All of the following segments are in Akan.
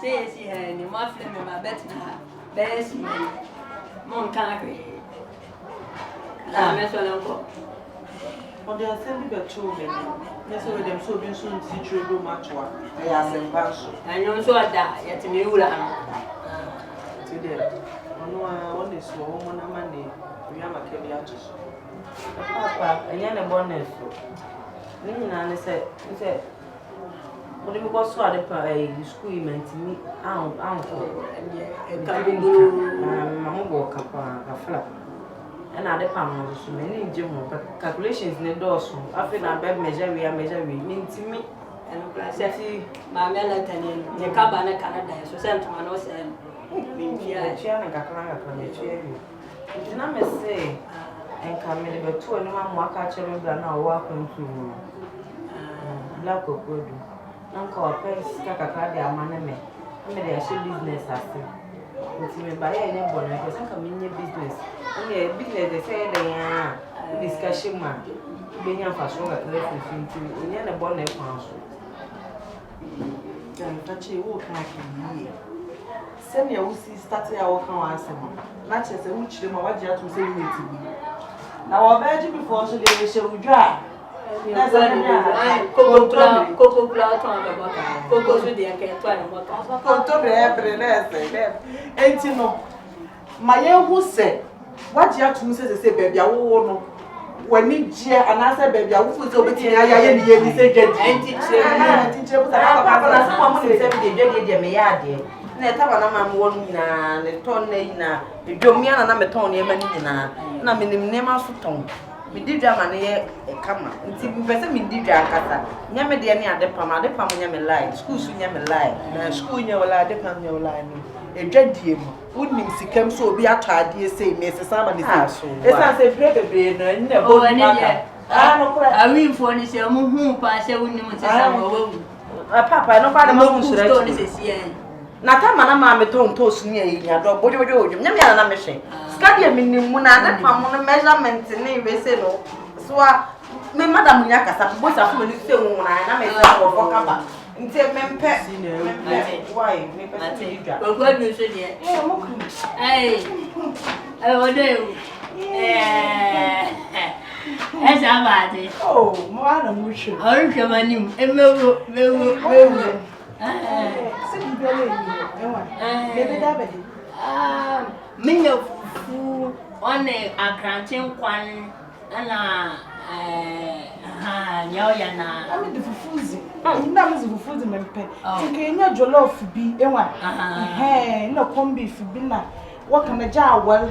say she had any more flame in my bed now. There's Mon Canary. I'm a solo. But they are sending the children. Yes, so them so being soon to see children much one. I ask them bash. I know so I die yet in you. Today, I know I only saw one money. We are a carriage. Papa, I am a bonnet. Nina said, what do you go so at the school meant to me? Uncle, and coming to my walk up a flap. And other palms, many Jim calculations in the doors. I feel I bed measure, we mean to me. And my melatonin, the cabana Canada, so sent to my nose and chair and Gakanga can cheer you. It did not say, and come in about 2 and 1 more catcher than our welcome to Black or Good. Uncle, Pence, Kakadia, Maname, I made a ship business as with me by any one, because I come in your business. Only a business they say they are discussion man. Being a fashion at reference into in a bonnet council. Touch a walk like me. Send me a wussy starting our council. Not as a witch, the Mawaja to say me to me. Now, I'll bet you before so they shall withdraw. That's a cocoa cloud on the water. Cocoa with the can't water. October, ain't you know? My young who said, what you have to say, baby, I won't. When you cheer and I said, baby, I will put over here. I say, teacher, Netavana one na the tonne the Domiana Nametoni, and I'm in the name of Suton. We did Germany a camera. Until we better me did Jakarta. Yammy, the other Pama, the Pama Yammy lie, school soon Yammy lie, school in your lie, the Pam your line. A dread dear, wouldn't see come so be a child, dear say, Mrs. Salmon is so. It's as a brave brain and never I mean, for this, your moon pass a woman. Papa, I know why the moon should Natama mamma don't toast near your dog, what do you do? Yammy machine. Scadia meaning when I found measurements in a vessel. So, my madam Yaka, both are fully still when I made a walk about. Until men pet, why? Well, what you said here? Hey, oh, do. As a body. Oh, more than we should. I don't have any. Many of who on a cranching one and Yoyana. I mean, the FAUZY. That was the FAUZY men pay. Taking your jollof be a one. Hey, no combi for dinner. What can a jar well?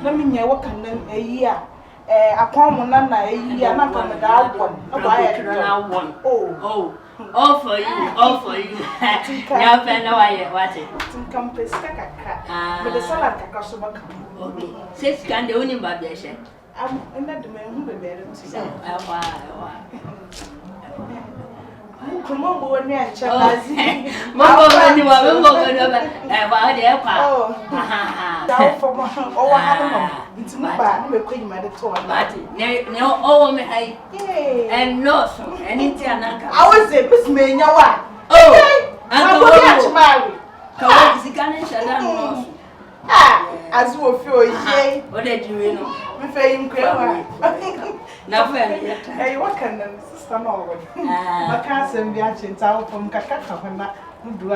Let me know what can a year. A common nana a year, not come without one. Oh. All for you. Now, I know I watch it. Come play stack with the salad. Okay. 6 can the only babyshin. I'm not the man who be better to say. Come on, go and chat. Mamma, you are about the airport. Oh, it's my bad. We're queen by the toy. No, oh, me, and no, anything. I was a Miss Maynawa. Oh, I'm going to marry. Come on, the Ganesha. As you feel, yea, what did you know? We fame crowd. Now, hey, what can the sister know? My cousin be actually out from Kakaka when that do I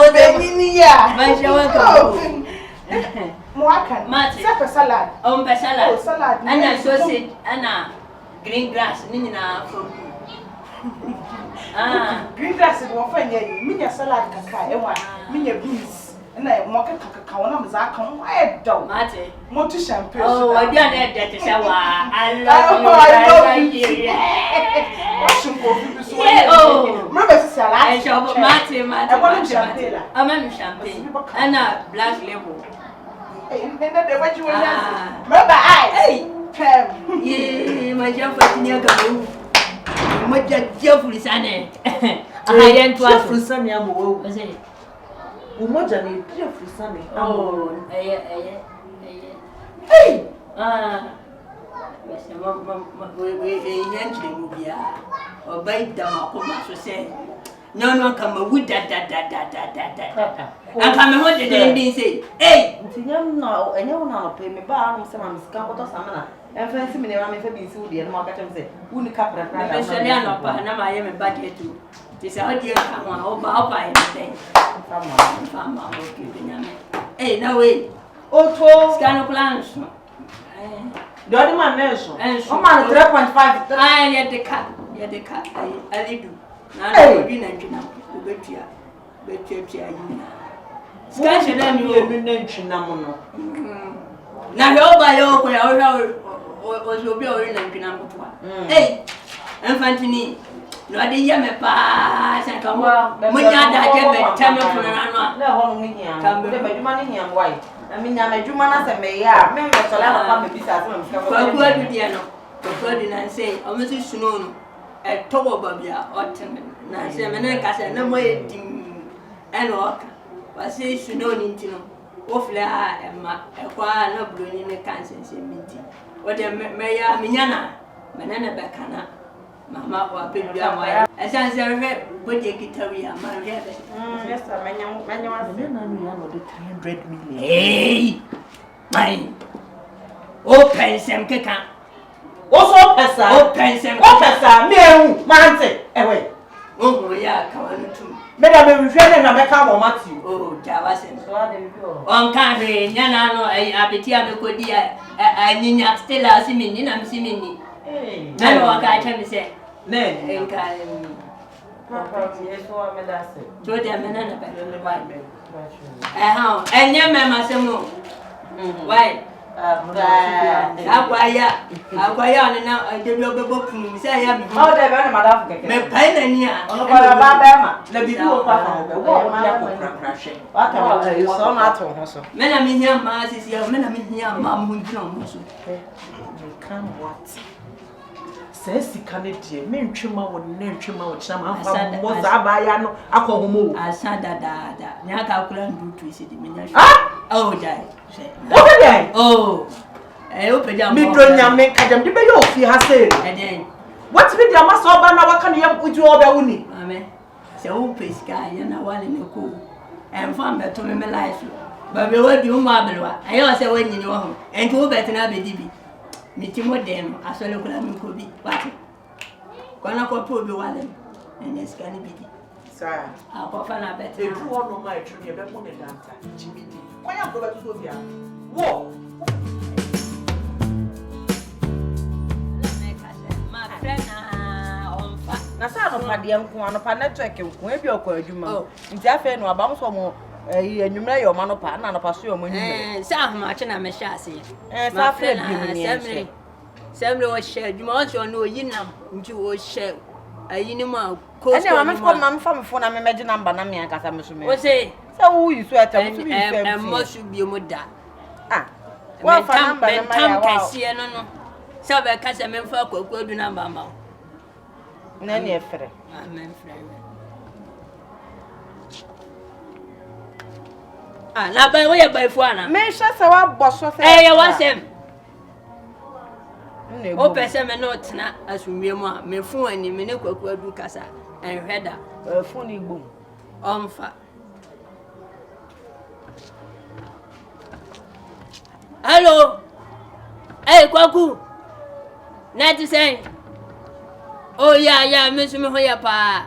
was a mini, my show. Moakan, Matty, salad, salad, and sausage, and green grass, Nina. Green grass is one fine, mini salad, mini beans, and I market cacao, and I don't matter. More to champagne. Oh, I didn't have that shower. I love you. Oh, remember, salad, I shall Matty, I want champagne. I'm on champagne, and a black label. And then what you remember, I, hey, my Gyamfi near the what Gyamfi Sunny. I didn't want to Sunny. I'm over. Umojani, Gyamfi Sunny. Oh, hey, we yanchi mubia. Obey them akoma so say. No come a wood da. And come what the day say. Hey, no, and you know pay me bar some scamper or samana. And fancy me around if I be so dear, market and say, who the captain, I am a budget too. This idea come on over everything. Farmer, hey, no way. Otoo, scan plans. The other man mentioned, and so man 3.5. I had the cat, I did. Now, you know, Scan them, you will be mentioned. Now, you're by your way, or you'll be already number 1. Hey, Infantini. No, I didn't hear pass and come on. When you had tell me from an hour. Come to money here, why? I mean, I'm a Jumana and may have members of the business. Well, good, dear, no. Ferdinand say, I must soon at Tobabia or Nancy, and I said, no way, and walk. But say, you know, Nintino. Awfully, and a choir no blue in the Kansas meeting. What a mayor, Mignana, Manana Bacana. Mamma or baby, as I said, put your guitar, my yes, manual, 300 million. Hey, mine. Open some kaka. Also, Pessa, me, Manse, away. Oh, yeah, come on too. Madame, if you never come or Matthew. Oh, Javas and so on country, Yanano, a Abitia, Codia, a Nina Stella Simini, I'm Simini. I know what I tell me say. Nay, and Papa, yes, or Medassa. Do them and how? And your mamma Samu. Why? Aguaya, now I did your book. Say, I am. Oh, they're very madam. Me pen here. On the Baba, let me go. What is so not also? Men are in here, Mass is your men are in here, Mamma, who knows. Come what? Says the Canadian, men trimmer would name trimmer with some was Abayano, Akomo. I said that Naka couldn't do to see the miniature. Oh, die. What day? Oh, I open your midnight make them debate if you have said. And then what's with your muscle? What can you have with your Bauni? Amen. So, please, guy, and I want in the cool and found that to me my life. But we will do marble. I also went in your home and go better than a baby. Meeting with them, I saw local and could be what? When I could prove you one and it's going to be. Sir, I'll go find a better. If you want my tree, but more than that, Jimmy. Why am I going to Sophia? Whoa! My friend, Nasa no padiam ko anopa network ko e bi okwa adwuma nti afa no aba so mo enwumra yo ma no pa na no pa so yo mo nwumra sa ahoma che na me hye ase sa fra bi ni semre o hye adwuma o so no oyinam nti o hye ayini ma ko so ene ma me fa me phone na me meje number na me akasa me so me o say wo yi so eta wo so bi fam mo so bi mo da wa fa number na ma ya wa kase no no sa be kase me fa kwaku adu number ma Nani efre. Amen friend. Na ba we ba ifu ana. Me hye se wa boso fe. Ya wasem. O pese me no tena asumie mu a me fu ani me ne kwaku adu kasa enhweda. Fu ni gbom. Omfa. Hello. Hey kwaku. Na ti say Oh yeah, Miss Mihoya pa.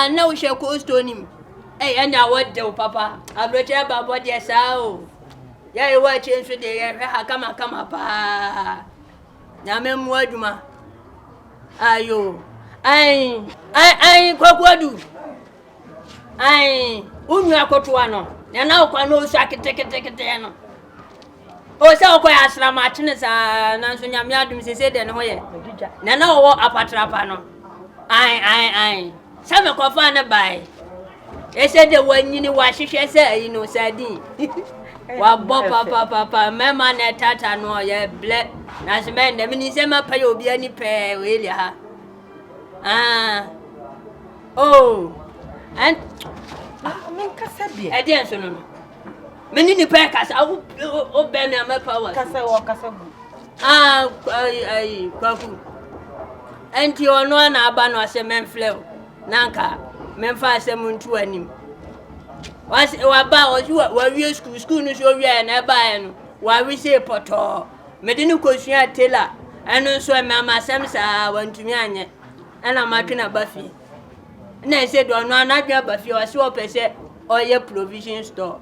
No she ko stonim. Hey, anya what do papa? I'm ready about what yes sao. Yeah, you watch in today. Come pa. Na mem waduma. Ayo. Ai kwakwadu. Ai, unyu akotoa no. Na ukwa no so akete no. O se okwa asra ma chine sa na so nyame adum sese de ne hoye na wo apatrapa no ai sa me kofa ne bai ese de wanyini wa hwehwe se ayi no sadin wa bo papa mema na tata no ye ble na se me ndem ni se ma pa yo bia ni pe we le ha oh and men kasa bia e de so no Many ni pe kasa o be me ama power. Kasa wo kasa bu. Kwaku. Enti ono na aba no ase menfle nanka menfa ase muntu anim. Wa ba wa wi school no so wi na ba no wa wi se poto mede ni kosua tela eno so me amasem sa wantumi anye ena matwena bafi na se do no anadwa bafi o se o pese oye provision store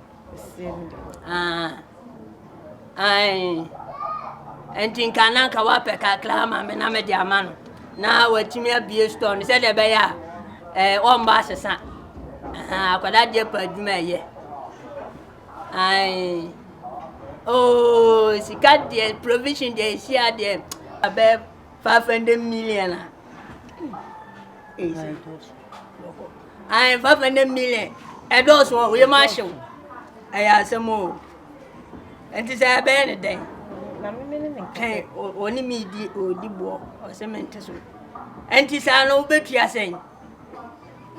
enti kana ka wa pe ka klama me na me di amano na watimi abie store se de be ya o mba sesa akwada je pa adwuma ye oh sika de provision de sia de above 500 million 500 million those one we marshal asemo enti say be ne den na me oni mi di odibo o cement so enti say no betua sen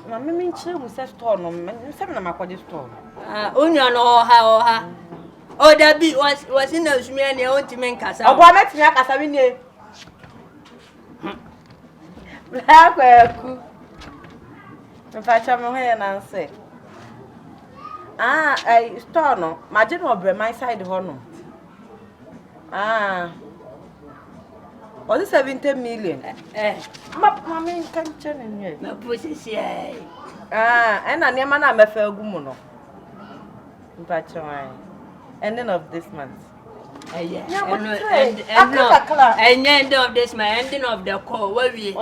na me nchire mu se store no me se na makwaje store onyo no ha o da bi was in asumia ne o ntime nkasa obo ametimi akasa bi ne bla kwaku mfacha me ho na nse store no maje no obre my side ho no was it 70 million mami kanche ne na posisi ena ne ma na mefa agumu no mfacha wan ending of this month end of this month ending of the call where we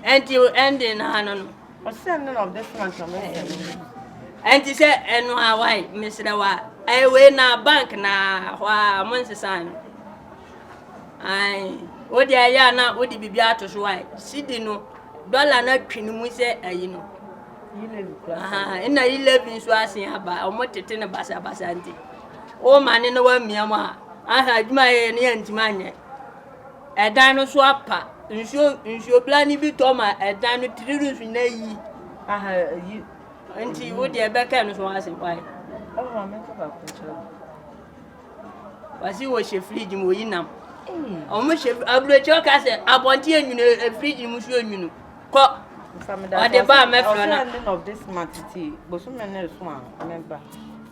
until ending no what's ending of this month and he said enu awai Mr. Wa we na bank na wa monsesan o de aya na o de bibia atoso wai sidi no dollar na twini mu se ayi no ina 11 so asen aba o motete ne basa nti o mane no wa miama adwuma ye ne antima anye edan no so apa nsuo blani bi to ma edan no 3 rooms na yi yi anti wo de beka no so asen wai wasi wo she fridge mo yinam o mo she abrocho ka se abonti enwunu fridge mu so enwunu ko o de ba me fro na ending of this month ti boso me na so a member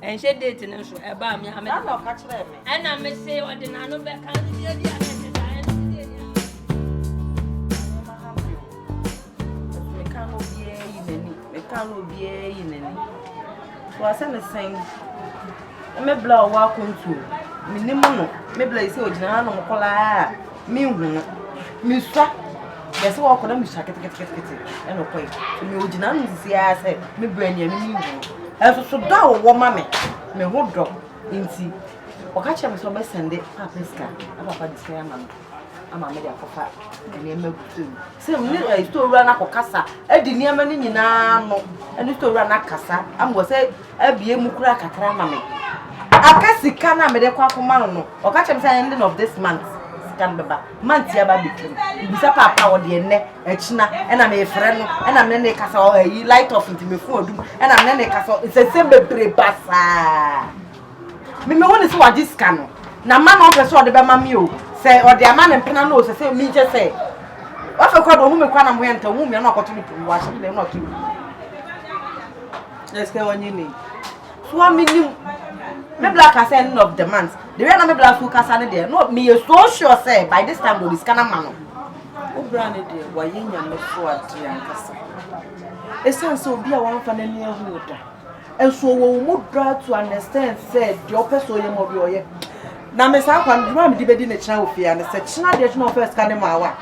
en she date na so e ba me ha me na ka kire me ena me se o de na no be ka ni dia dia me ta en dia dia me kan obi yi nani so asa me sen me bla wa kontu minimum no me bla ise ogina no kola mi hu no mi swa yesi wo kola mi swa kete e no koi mi ogina no sisi ase me bra ni mi hu eso so da wo ma me ho do nti o ka che me so be sende papa ska papa diska ya mama ama me dia kofa ene magutu se me store na kokasa edi niam ni nyina no ene store na kasa amwo se abie mu kura kakra ma me akasika na me de kwa koma no o ka chem say ending of this month scan beba month ya ba bikim bisa papa wo de enne achina ena me frɛ no ena me ne kasa o yi light off nti me fu odum ena me ne kasa se bebre basa me woni se wa diska no na ma no pese o de be ma me o se o de ama ne pena no se mi je se wa fe kwa do hu me kwa na mo yenta hu me na akoto ni pu wa se le no to eske wonyi ni so aminim me black as end of the month the way na me black full kasa ne there no me so sure say by this time go this kana man o brand there wa yenya me so ade ankasa essence obi a wan fa na ni ahu da enso wo mu dra to understand say the person ye mo bi oye na me sa kwa nduma me di bedi na kira ofia ne se kira de no first kana ma wa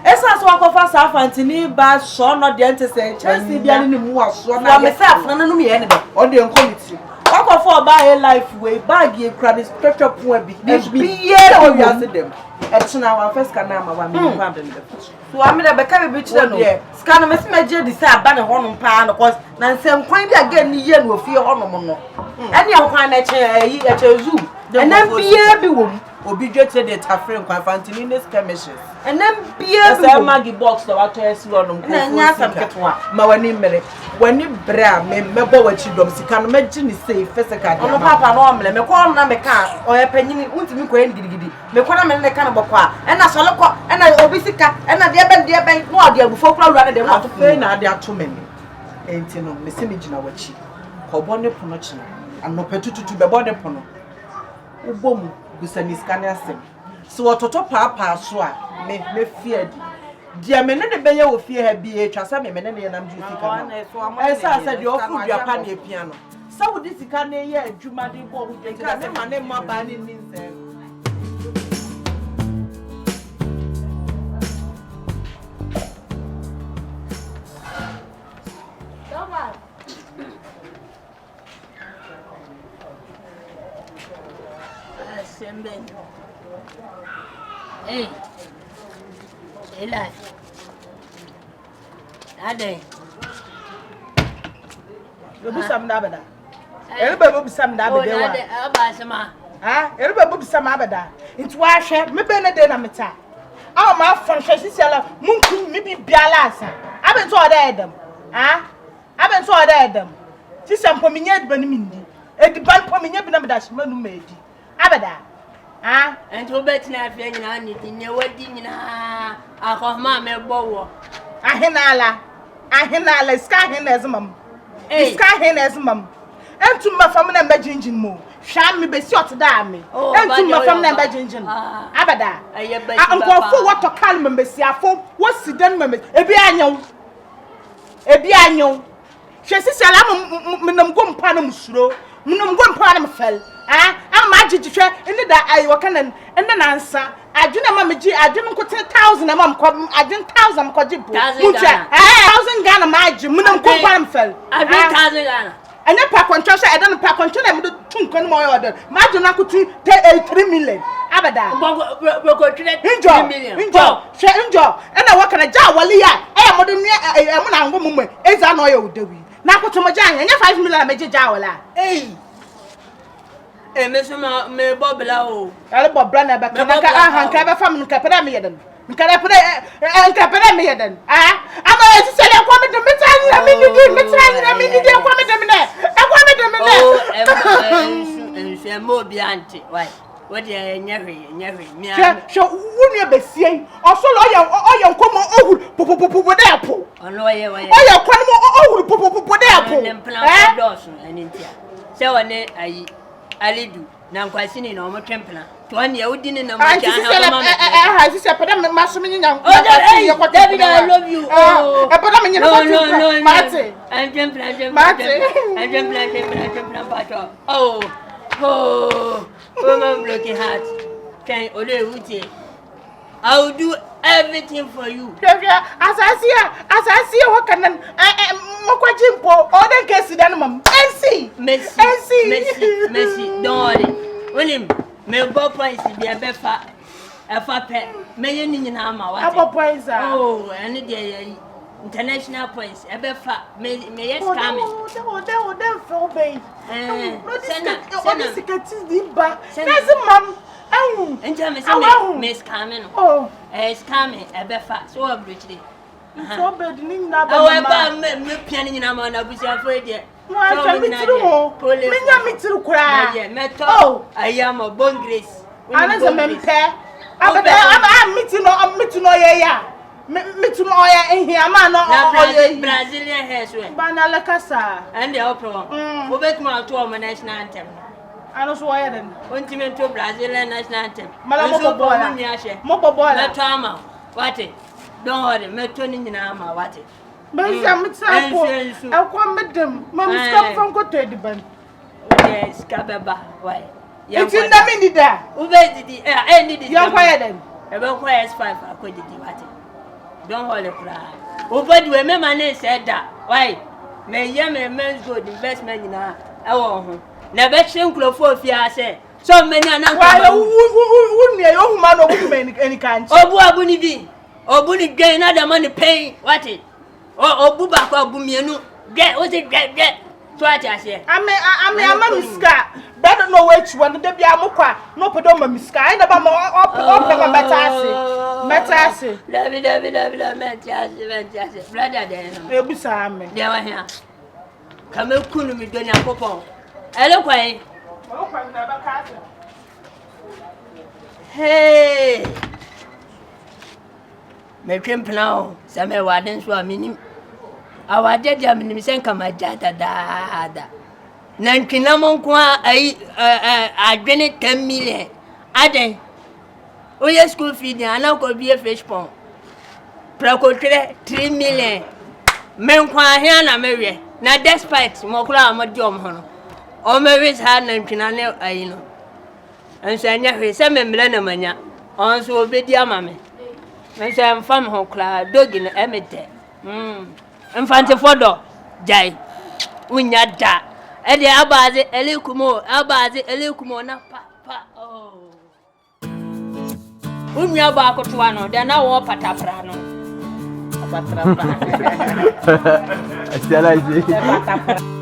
essence wa ko fa sa fantini ba so no de ente say chelsea bia ni mu wa so na me sa afna no me ye ne be o de committee wako for buy life way bag ye credit structure point bi ye o ya se dem e china wa first kana ma wa me kwa dem de so am de be ka be chira no scan me se me je di say aba ne ho no pa no cause na nsem kwan bi again ni ye no ofie ho no mo no ene ho kwan na che yi e che zoo ena biye bi wo obi dwetire de tafre kwa fantini ne skirmishes enam bia bi magi box da wato esi wonom ko nya sam ketwa ma wani mere wani bra me mebo wachi dom sika no magi ni sei physical ono papa no omle me ko na me ka o ye panyini untimi ko en gidigidi me ko na me ne ka no bokwa ena sole ko ena obi sika ena de ben no ade agufo kura wura ne de wato fe na ade ato me enti no me se me gina wachi ko bo ne pono chi anopetututu be bo ne pono ubom gusani skani asem so ototo papa so a me fear dia me ne de beye wo fie ha bi e twasa me ne ne nam ju sika no e sa de ofu duapa na epia no sa wo di sika na ye adwuma de bo ho de ka me ma ne ma ba ne ni nse Hey, Eli. Ade. Lobi sam da bada. Ereba bobi sam da bada wa. Ade, abasema. Ha? Ereba bobi sam abada. Nti wa hwe, me be ne de na meta. Aw ma fon hwe sisiala, munku mi bi biala asa. Abe nto oda edem. Ha? Abe nto oda edem. Sisam po minya ediba ni mindi. Ediba po minya bi na meda hima nu medi. Abada. Ah, and to bet na afia nyina ni ne wadi nyina akohma me bowo. Ahenala ska hena ezmam. Ska hena ezmam. Entum mafam na mbajinjin mo. Hwa me besi otoda me. Entum mafam na mbajinjin. Abada. Ankofo woto kalm mbesi afo, wosidan mame. Ebi anyo. Hwesi ala menam gompa na musuro. Menam gompa na mfel. Ama ajijihwe ene da ayi wakanan ene nansa adwena ma meji adwena nkote 1000 ma mko adwen 1000 mko jibo mutia 1000 Ghana ma aji munam ko kwam fel adwen 1000 Ghana anya pa kontrol sha eda no pa kontrol na me do tunkon mo order ma adwen akotu 3 million abada boko 3 million njo ena wakana ja wali ya mo de mo na ngo mumwe eza na oyo udawi na akotu mo ja anya 5 million meji ja wala me bobla o. Ale bobla na ba kana ka hanka ba fam nka peda me yeden. Nka peda me yeden. Ama esi sele kwa me de metani na mini de kwa me de me ne. E kwa me de me ne. Oh, mo bi anti. Why? What dey nyahwe mi an. Sho wunu besie. Oso lo oye nkomo ohuru popopopo de apo. Ono oye. Oye kwa mo ohuru popopopo de apo. Ne plan dosu anintia. Se wone ayi Alidu na nkwasini na omotwempena to ane ya udini na maja ha sisi pada masumi nyanya David I love you pada menyina no mate I'm pato oh my broken heart can ole uti I will do everything for you. Asasia wakanan mokwajimpo oden kesi dan mam. Messi don't worry. William me go points be befa efa pe me ni nyina ma what? Abo points oh and the international points ebefa me yes coming. Oden for be. Sena sikati dimba. Kasi mam Enter me scamming. Oh, scamming ebefa so obligatory. So bad ni na ba. Oh, me piano na ma na busi afọ de. So me mitru kura. Oh, I am a born grace. Ana se mempe. Abada mitu no ye ya. Mitu no ya ehia ma no oye. Brazilian hair so. Ba na la kasa. And the opera. Obet ma to my national anthem. Ano so why then? Ultimate to Brazilian national anthem. Mala mo bobola. Na trauma. What it? Don't worry, me toni nyina ma what it? But I'm tsapo. I come medem. Mam skap from ko to diban. Yes, kabeba. Why? It's in the minute there. Ube didi any didi. You quiet then. E be quiet S5 akodidi what it? Don't hold it cry. Ube di we me man said that. Why? Me ye me men's good investment nyina e wo ho. Na be hye nkrofo ofia se so many anan why wouldn't you human or woman any kind obu ni bi obu ni gain na the money paying what it obu ba kwa obu mienu get what it get So I just say, I'm a miska. Better know which one the be amokwa. No pedoma miska. I never more up metasi. Metasi. Brother, then. They be Sam. They were here. Come up, couldn't be doing a coupon. Hello, Quay. Hey. Make him plow. Some wardens were meaning. Our dead German sent come a jada. Nankinamon qua I drained 10 million. Aden. Oh, your school feeding, and now could be a fish pond. Procotre 3 million. Men qua Hanna Mary. Now, despite Mokla, my John. Or Mary's hand and Kinano, I know. And Sanya, some millennium, also be dear mammy. When I'm from Hokla, dog in the emette. And fancy photo, Jay. When you're that. Eddie Abazi, Elikumo, Abazi, Elikumo, na papa. Oh. Unya bako tuano, they're now all pataprano. I still like it.